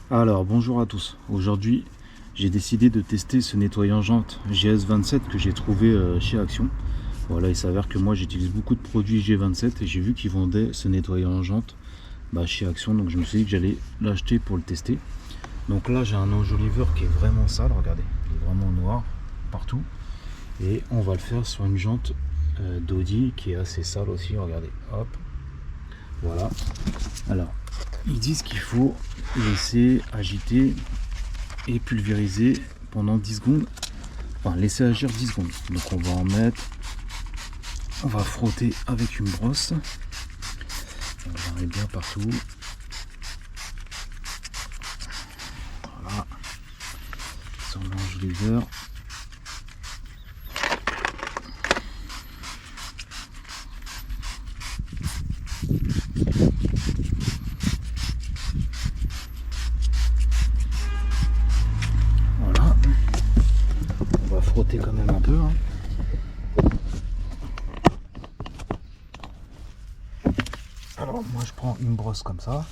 Alors bonjour à tous, aujourd'hui j'ai décidé de tester ce nettoyant jante GS27 que j'ai trouvé chez Action. Voilà, il s'avère que moi j'utilise beaucoup de produits G27 et j'ai vu qu'ils vendaient ce nettoyant jante chez Action, donc je me suis dit que j'allais l'acheter pour le tester. Donc là j'ai un enjoliveur qui est vraiment sale, regardez, il est vraiment noir partout et on va le faire sur une jante d'Audi qui est assez sale aussi, regardez, hop, voilà. Alors ils disent qu'il faut laisser agiter et pulvériser pendant 10 secondes, enfin laisser agir 10 secondes. Donc on va en mettre, on va frotter avec une brosse, on va aller bien partout, voilà, sur l'enjoliveur. Voilà, on va frotter quand même un peu, hein. Alors moi je prends une brosse comme ça.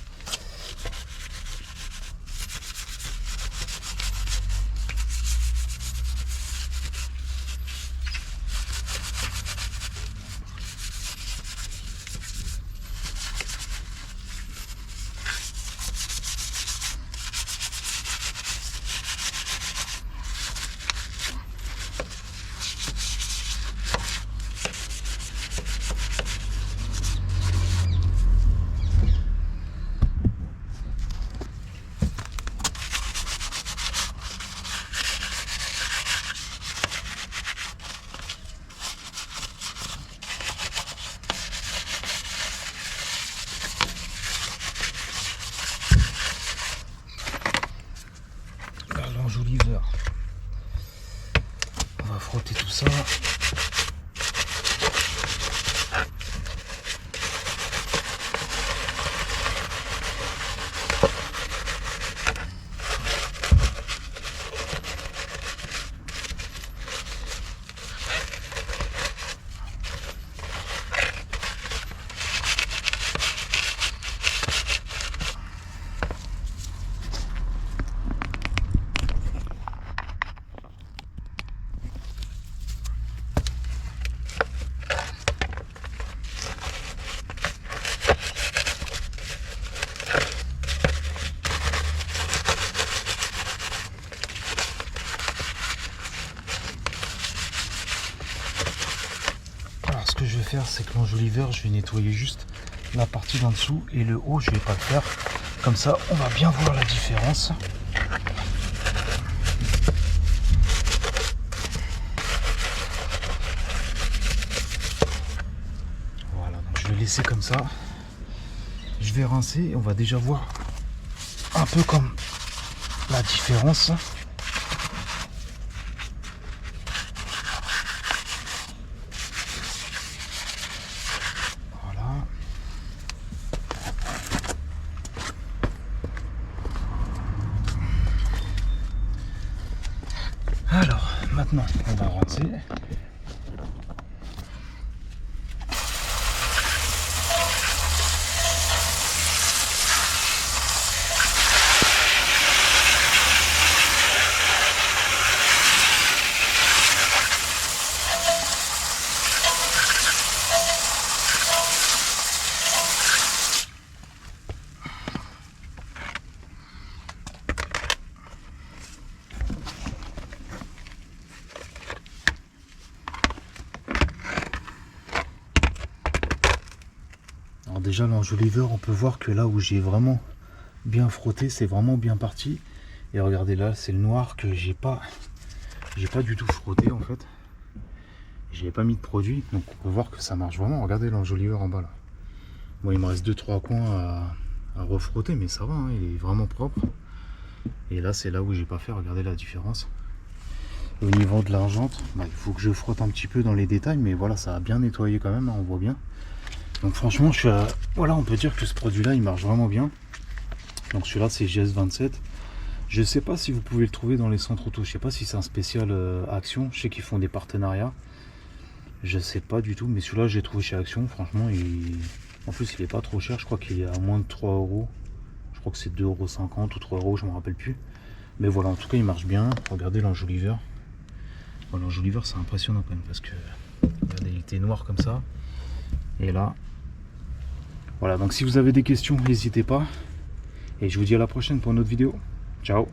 L'enjoliveur, on va frotter tout ça. Alors ce que je vais faire, c'est que l'enjoliveur, je vais nettoyer juste la partie d'en dessous et le haut je vais pas le faire. Comme ça on va bien voir la différence. Voilà, donc je vais laisser comme ça. Je vais rincer et on va déjà voir un peu comme la différence. Voilà. Alors, maintenant, on va rincer. Alors déjà l'enjoliveur, on peut voir que là où j'ai vraiment bien frotté, c'est vraiment bien parti. Et regardez là, c'est le noir que j'ai pas du tout frotté en fait. J'avais pas mis de produit, donc on peut voir que ça marche vraiment. Regardez l'enjoliveur en bas là. Bon, il me reste 2-3 coins à refrotter, mais ça va, hein, il est vraiment propre. Et là, c'est là où j'ai pas fait. Regardez la différence. Au niveau de l'argente, il faut que je frotte un petit peu dans les détails, mais voilà, ça a bien nettoyé quand même, hein, on voit bien. Donc franchement, voilà, on peut dire que ce produit-là, il marche vraiment bien. Donc celui-là, c'est GS27. Je sais pas si vous pouvez le trouver dans les centres auto. Je sais pas si c'est un spécial Action. Je sais qu'ils font des partenariats. Je sais pas du tout, mais celui-là, j'ai trouvé chez Action. Franchement, en plus, il est pas trop cher. Je crois qu'il est à moins de 3 euros. crois que c'est 2,50 € ou 3 €, je me rappelle plus. Mais voilà, en tout cas il marche bien. Regardez l'enjoliveur. Bon, l'enjoliveur c'est impressionnant quand même parce que regardez, il était noir comme ça. Et là, voilà, donc si vous avez des questions, n'hésitez pas. Et je vous dis à la prochaine pour une autre vidéo. Ciao.